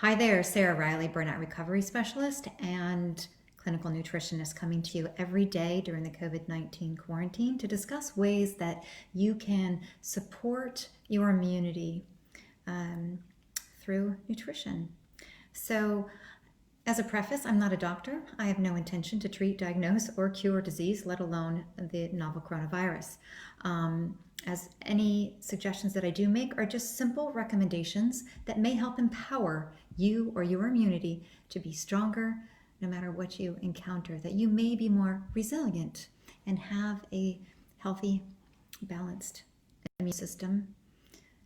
Hi there, Sarah Reilly, Burnout Recovery Specialist and clinical nutritionist, coming to you every day during the COVID-19 quarantine to discuss ways that you can support your immunity through nutrition. So, as a preface, I'm not a doctor. I have no intention to treat, diagnose, or cure disease, let alone the novel coronavirus. As any suggestions that I do make are just simple recommendations that may help empower you or your immunity to be stronger no matter what you encounter, that you may be more resilient and have a healthy, balanced immune system,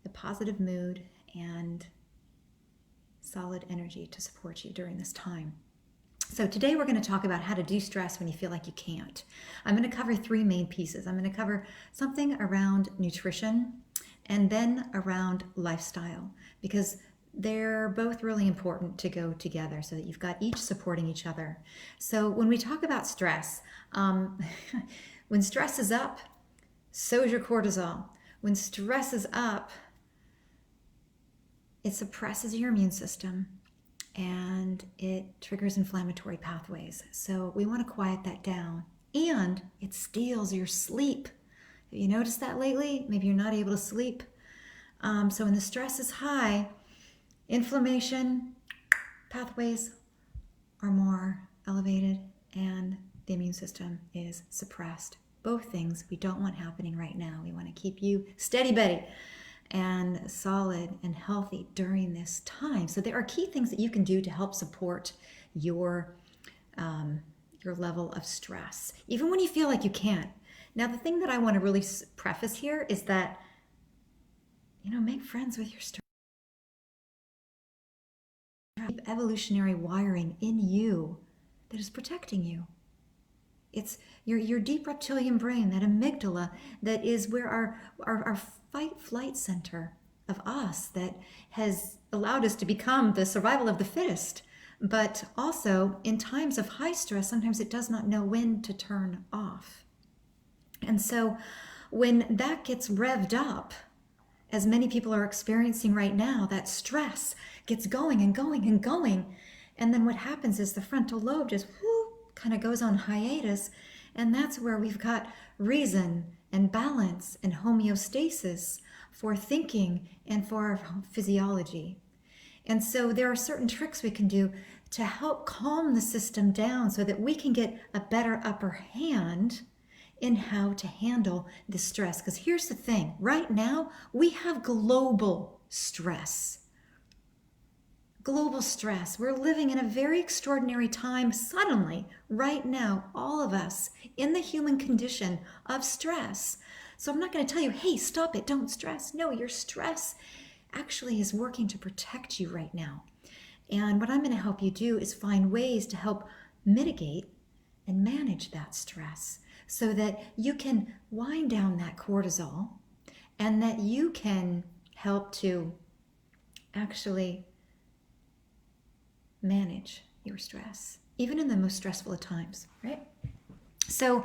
a positive mood, and solid energy to support you during this time. So today we're going to talk about how to de-stress when you feel like you can't. I'm going to cover three main pieces. I'm going to cover something around nutrition and then around lifestyle, because they're both really important to go together so that you've got each supporting each other. So when we talk about stress, when stress is up, so is your cortisol. When stress is up, it suppresses your immune system and it triggers inflammatory pathways. So we want to quiet that down. And it steals your sleep. Have you noticed that lately? Maybe you're not able to sleep. So when the stress is high, inflammation pathways are more elevated and the immune system is suppressed. Both things we don't want happening right now. We want to keep you steady, Betty, and solid and healthy during this time. So there are key things that you can do to help support your level of stress, even when you feel like you can't. Now, the thing that I want to really preface here is that, make friends with your stress. Deep evolutionary wiring in you that is protecting you. It's your deep reptilian brain, that amygdala, that is where our fight-flight center of us that has allowed us to become the survival of the fittest. But also, in times of high stress, sometimes it does not know when to turn off. And so when that gets revved up, as many people are experiencing right now, that stress gets going and going and going. And then what happens is the frontal lobe just kind of goes on hiatus. And that's where we've got reason and balance and homeostasis for thinking and for our physiology. And so there are certain tricks we can do to help calm the system down so that we can get a better upper hand in how to handle the stress. Because here's the thing, right now we have global stress. Global stress. We're living in a very extraordinary time suddenly, right now, all of us in the human condition of stress. So I'm not going to tell you, hey, stop it, don't stress. No, your stress actually is working to protect you right now. And what I'm going to help you do is find ways to help mitigate and manage that stress so that you can wind down that cortisol and that you can help to actually manage your stress, even in the most stressful of times, right? So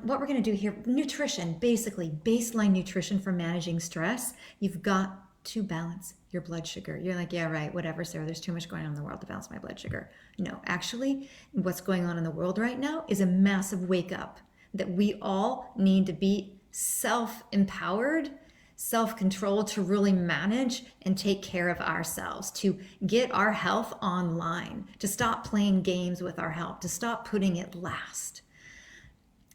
what we're going to do here, nutrition, basically baseline nutrition for managing stress. You've got to balance your blood sugar. You're like, yeah, right, whatever, Sarah, there's too much going on in the world to balance my blood sugar. No, actually, what's going on in the world right now is a massive wake up that we all need to be self-empowered, self-control to really manage and take care of ourselves, to get our health online, to stop playing games with our health, to stop putting it last.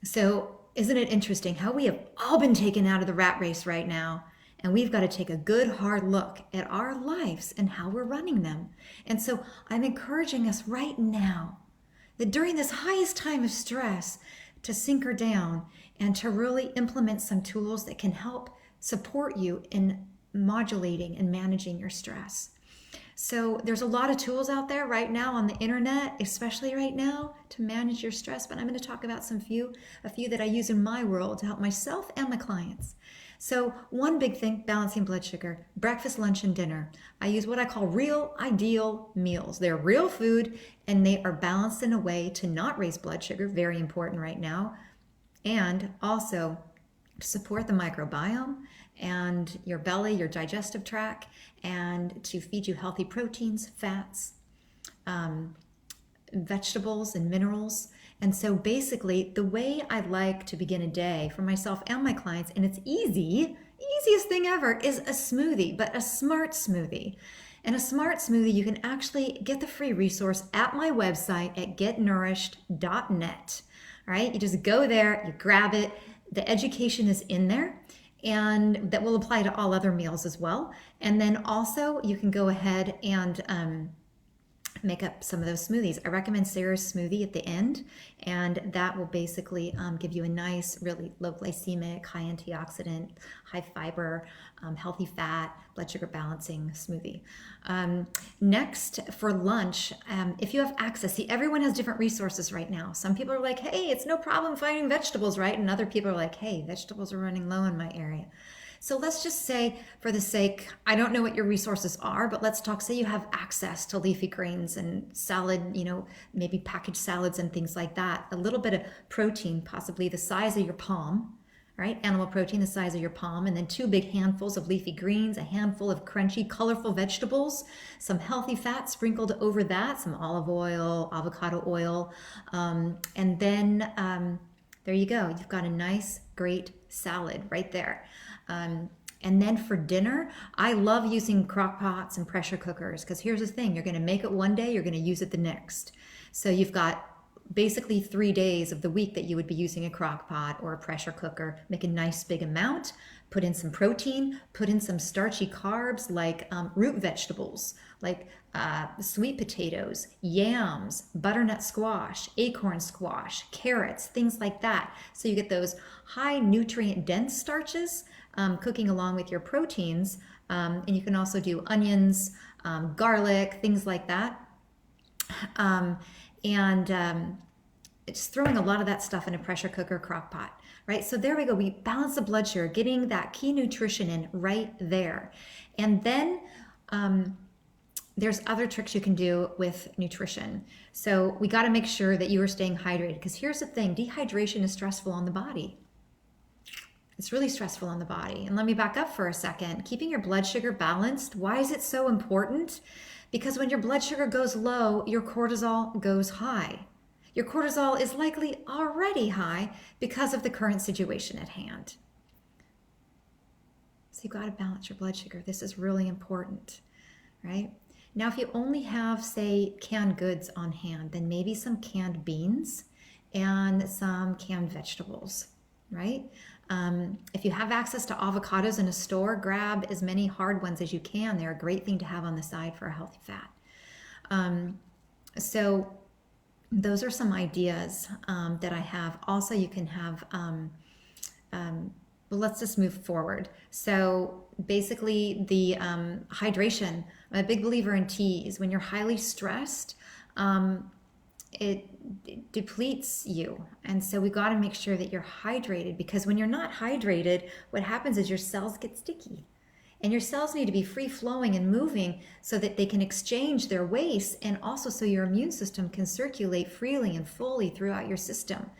So isn't it interesting how we have all been taken out of the rat race right now, and we've got to take a good hard look at our lives and how we're running them. And so I'm encouraging us right now that during this highest time of stress to sinker down and to really implement some tools that can help support you in modulating and managing your stress. So there's a lot of tools out there right now on the internet, especially right now, to manage your stress, but I'm going to talk about a few that I use in my world to help myself and my clients. So one big thing, balancing blood sugar, breakfast, lunch, and dinner. I use what I call real ideal meals. They're real food and they are balanced in a way to not raise blood sugar, very important right now, and also to support the microbiome and your belly, your digestive tract, and to feed you healthy proteins, fats, vegetables, and minerals. And so basically, the way I like to begin a day for myself and my clients, and it's easiest thing ever, is a smoothie, but a smart smoothie. And a smart smoothie, you can actually get the free resource at my website at getnourished.net. All right, you just go there, you grab it. The education is in there, and that will apply to all other meals as well. And then also, you can go ahead and make up some of those smoothies. I recommend Sarah's smoothie at the end, and that will basically give you a nice, really low glycemic, high antioxidant, high fiber, healthy fat, blood sugar balancing smoothie. Next, for lunch, if you have access, see, everyone has different resources right now. Some people are like, hey, it's no problem finding vegetables, right? And other people are like, hey, vegetables are running low in my area. So let's just say, for the sake, I don't know what your resources are, but let's talk, say you have access to leafy greens and salad, maybe packaged salads and things like that. A little bit of protein, possibly the size of your palm, right? Animal protein the size of your palm, and then 2 big handfuls of leafy greens, a handful of crunchy, colorful vegetables, some healthy fat sprinkled over that, some olive oil, avocado oil, and then there you go. You've got a nice, great salad right there. And then for dinner, I love using crock pots and pressure cookers, because here's the thing, you're going to make it one day, you're going to use it the next. So you've got basically 3 days of the week that you would be using a crock pot or a pressure cooker. Make a nice big amount, put in some protein, put in some starchy carbs like root vegetables, like sweet potatoes, yams, butternut squash, acorn squash, carrots, things like that. So you get those high nutrient dense starches cooking along with your proteins. And you can also do onions, garlic, things like that. Just throwing a lot of that stuff in a pressure cooker, crock pot, right? So there we go. We balance the blood sugar, getting that key nutrition in right there. And then there's other tricks you can do with nutrition. So we got to make sure that you are staying hydrated, because here's the thing, dehydration is stressful on the body. It's really stressful on the body. And let me back up for a second. Keeping your blood sugar balanced, why is it so important? Because when your blood sugar goes low, your cortisol goes high. Your cortisol is likely already high because of the current situation at hand. So you've got to balance your blood sugar. This is really important, right? Now, if you only have, say, canned goods on hand, then maybe some canned beans and some canned vegetables, right? If you have access to avocados in a store, grab as many hard ones as you can. They're a great thing to have on the side for a healthy fat. So those are some ideas that I have. Also, you can have, well, let's just move forward. So basically the hydration, I'm a big believer in teas. When you're highly stressed, it depletes you. And so we got to make sure that you're hydrated, because when you're not hydrated, what happens is your cells get sticky. And your cells need to be free flowing and moving so that they can exchange their waste, and also so your immune system can circulate freely and fully throughout your system.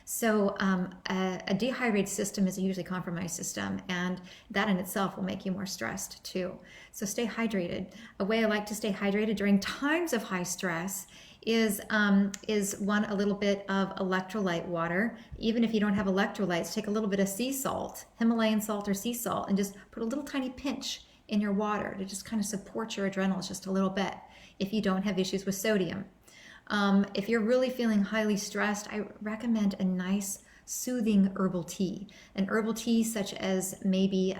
So a dehydrated system is a usually compromised system, and that in itself will make you more stressed too. So stay hydrated. A way I like to stay hydrated during times of high stress is a little bit of electrolyte water. Even if you don't have electrolytes, take a little bit of sea salt, Himalayan salt or sea salt, and just put a little tiny pinch in your water to just kind of support your adrenals just a little bit if you don't have issues with sodium. If you're really feeling highly stressed, I recommend a nice soothing herbal tea. An herbal tea such as maybe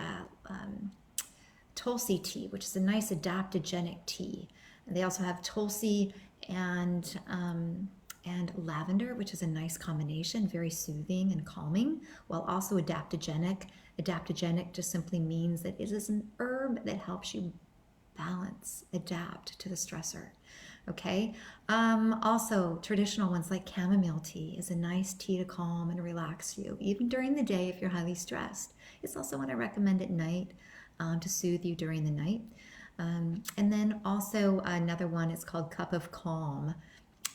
Tulsi tea, which is a nice adaptogenic tea. And they also have Tulsi and lavender, which is a nice combination, very soothing and calming, while also adaptogenic. Adaptogenic just simply means that it is an herb that helps you balance, adapt to the stressor. Okay. Also, traditional ones like chamomile tea is a nice tea to calm and relax you, even during the day if you're highly stressed. It's also one I recommend at night to soothe you during the night. And then also another one is called Cup of Calm.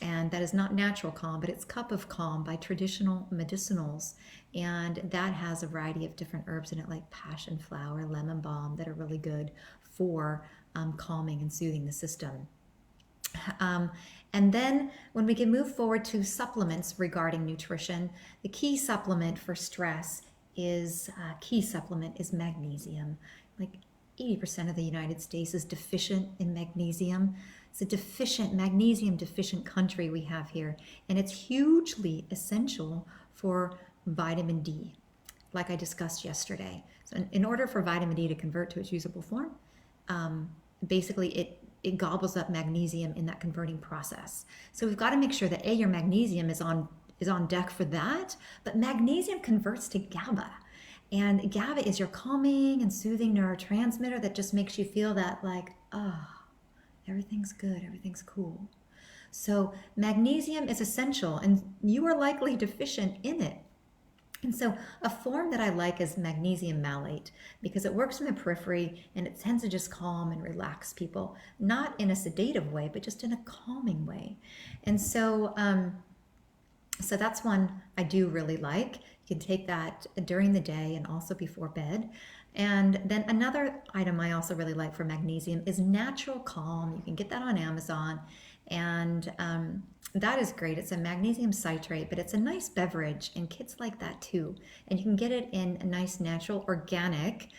And that is not natural calm, but it's cup of calm by traditional medicinals. And that has a variety of different herbs in it, like passion flower, lemon balm, that are really good for calming and soothing the system. And then when we can move forward to supplements regarding nutrition, the key supplement for stress is magnesium. Like 80% of the United States is deficient in magnesium. It's a deficient, magnesium deficient country we have here, and it's hugely essential for vitamin D, like I discussed yesterday. So in order for vitamin D to convert to its usable form, basically it gobbles up magnesium in that converting process. So we've got to make sure that your magnesium is on deck for that, but magnesium converts to GABA. And GABA is your calming and soothing neurotransmitter that just makes you feel that like, everything's good, everything's cool. So magnesium is essential, and you are likely deficient in it. And so a form that I like is magnesium malate, because it works in the periphery and it tends to just calm and relax people, not in a sedative way, but just in a calming way. And so that's one I do really like. You can take that during the day and also before bed. And then another item I also really like for magnesium is Natural Calm. You can get that on Amazon, and that is great. It's a magnesium citrate, but it's a nice beverage, and kids like that too. And you can get it in nice, natural, organic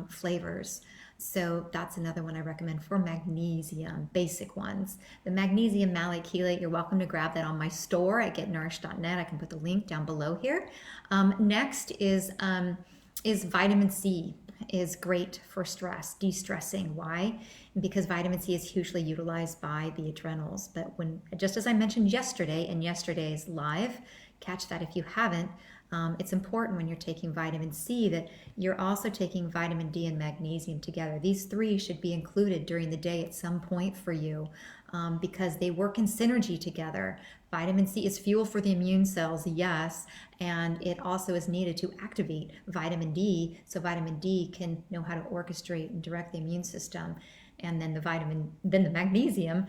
flavors. So that's another one I recommend for magnesium, basic ones. The magnesium malate chelate, you're welcome to grab that on my store at getnourished.net. I can put the link down below here. Next is vitamin C is great for stress, de-stressing. Why? Because vitamin C is hugely utilized by the adrenals. But just as I mentioned yesterday in yesterday's live, catch that if you haven't, it's important when you're taking vitamin C that you're also taking vitamin D and magnesium together. These three should be included during the day at some point for you, because they work in synergy together. Vitamin C is fuel for the immune cells, yes, and it also is needed to activate vitamin D, so vitamin D can know how to orchestrate and direct the immune system. And then the magnesium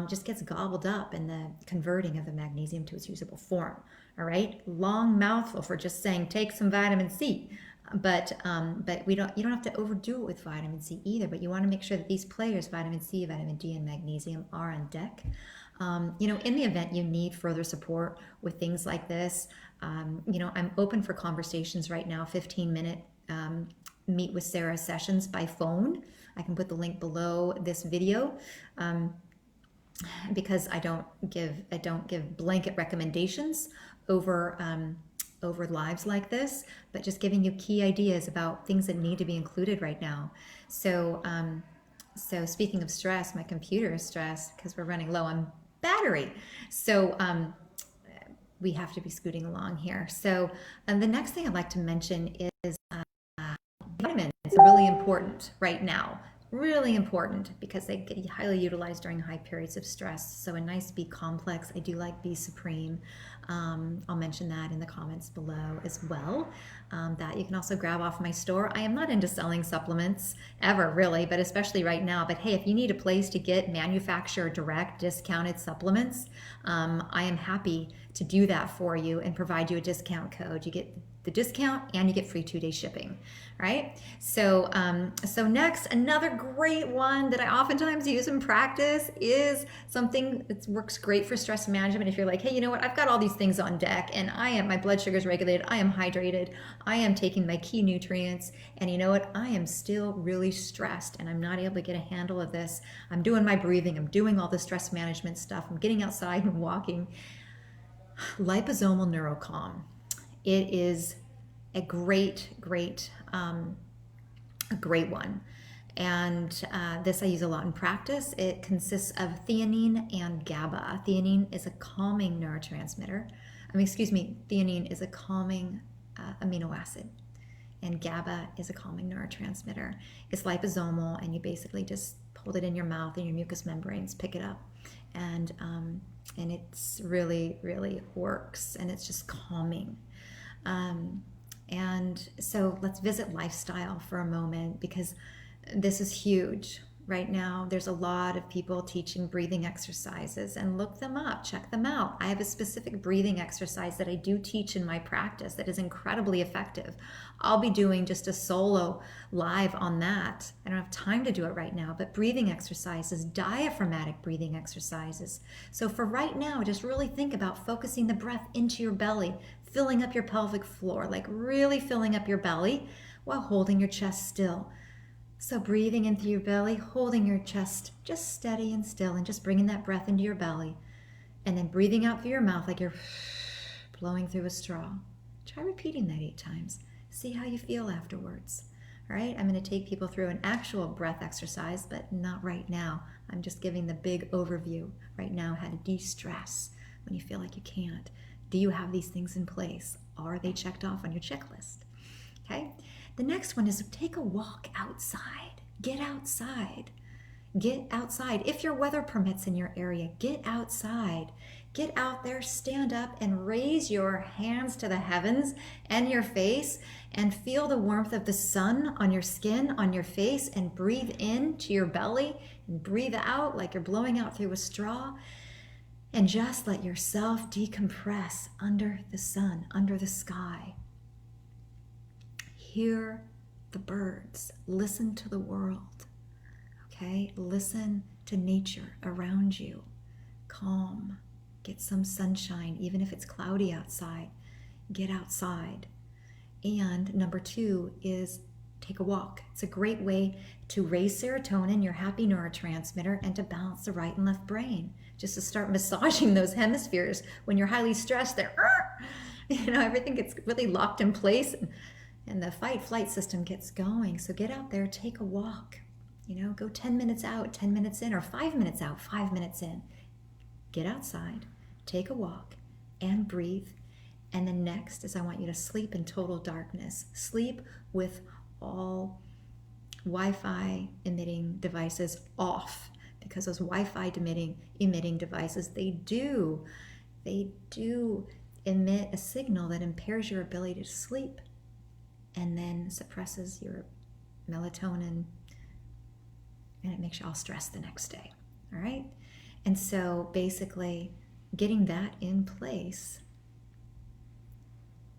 just gets gobbled up in the converting of the magnesium to its usable form. All right, long mouthful for just saying take some vitamin C, but you don't have to overdo it with vitamin C either. But you want to make sure that these players, vitamin C, vitamin D, and magnesium, are on deck. In the event you need further support with things like this, I'm open for conversations right now. 15-minute meet with Sarah sessions by phone. I can put the link below this video. Because I don't give blanket recommendations over lives like this, but just giving you key ideas about things that need to be included right now. So speaking of stress, my computer is stressed because we're running low on battery. So we have to be scooting along here. So the next thing I'd like to mention is vitamins. It's really important right now. Really important because they get highly utilized during high periods of stress. So a nice B complex. I do like B Supreme. I'll mention that in the comments below as well. That you can also grab off my store. I am not into selling supplements ever, really, but especially right now. But hey, if you need a place to get manufacturer direct discounted supplements, I am happy to do that for you and provide you a discount code. You get the discount and you get free 2-day shipping, right? So next, another great one that I oftentimes use in practice is something that works great for stress management. If you're like, hey, you know what? I've got all these things on deck and my blood sugar is regulated. I am hydrated. I am taking my key nutrients. And you know what? I am still really stressed and I'm not able to get a handle of this. I'm doing my breathing. I'm doing all the stress management stuff. I'm getting outside and walking. Liposomal NeuroCalm. It is a great one. And this I use a lot in practice. It consists of theanine and GABA. Theanine is a calming neurotransmitter. Theanine is a calming amino acid. And GABA is a calming neurotransmitter. It's liposomal, and you basically just hold it in your mouth and your mucous membranes pick it up. And it's really, really works, and it's just calming. And so let's visit lifestyle for a moment, because this is huge. right now, there's a lot of people teaching breathing exercises, and look them up, check them out. I have a specific breathing exercise that I do teach in my practice that is incredibly effective. I'll be doing just a solo live on that. I don't have time to do it right now, but breathing exercises, diaphragmatic breathing exercises. So for right now, just really think about focusing the breath into your belly, filling up your pelvic floor, like really filling up your belly while holding your chest still. So breathing in through your belly, holding your chest just steady and still, and just bringing that breath into your belly. And then breathing out through your mouth like you're blowing through a straw. Try repeating that 8 times. See how you feel afterwards. All right, I'm going to take people through an actual breath exercise, but not right now. I'm just giving the big overview right now, how to de-stress when you feel like you can't. Do you have these things in place? Are they checked off on your checklist? Okay. The next one is take a walk outside. Get outside. Get outside. If your weather permits in your area, get outside. Get out there, stand up, and raise your hands to the heavens and your face, and feel the warmth of the sun on your skin, on your face, and breathe in to your belly and breathe out like you're blowing out through a straw. And just let yourself decompress under the sun, under the sky. Hear the birds, listen to the world, okay? Listen to nature around you. Calm, get some sunshine, even if it's cloudy outside, get outside. And number 2 is take a walk. It's a great way to raise serotonin, your happy neurotransmitter, and to balance the right and left brain. Just to start massaging those hemispheres when you're highly stressed, everything gets really locked in place. And the fight-flight system gets going. So get out there, take a walk. Go 10 minutes out, 10 minutes in, or 5 minutes out, 5 minutes in. Get outside, take a walk, and breathe. And then next is I want you to sleep in total darkness. Sleep with all Wi-Fi emitting devices off, because those Wi-Fi emitting devices, they do emit a signal that impairs your ability to sleep, and then suppresses your melatonin, and it makes you all stressed the next day. All right? And so basically getting that in place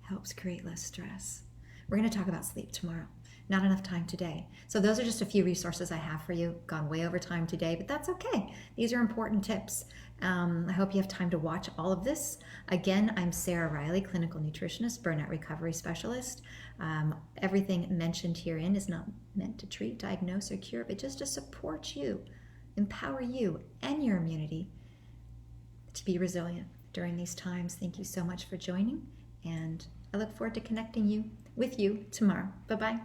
helps create less stress. We're going to talk about sleep tomorrow. Not enough time today. So those are just a few resources I have for you. Gone way over time today, but that's okay. These are important tips. I hope you have time to watch all of this. Again, I'm Sarah Reilly, clinical nutritionist, burnout recovery specialist. Everything mentioned herein is not meant to treat, diagnose, or cure, but just to support you, empower you and your immunity to be resilient during these times. Thank you so much for joining, and I look forward to connecting with you tomorrow. Bye-bye.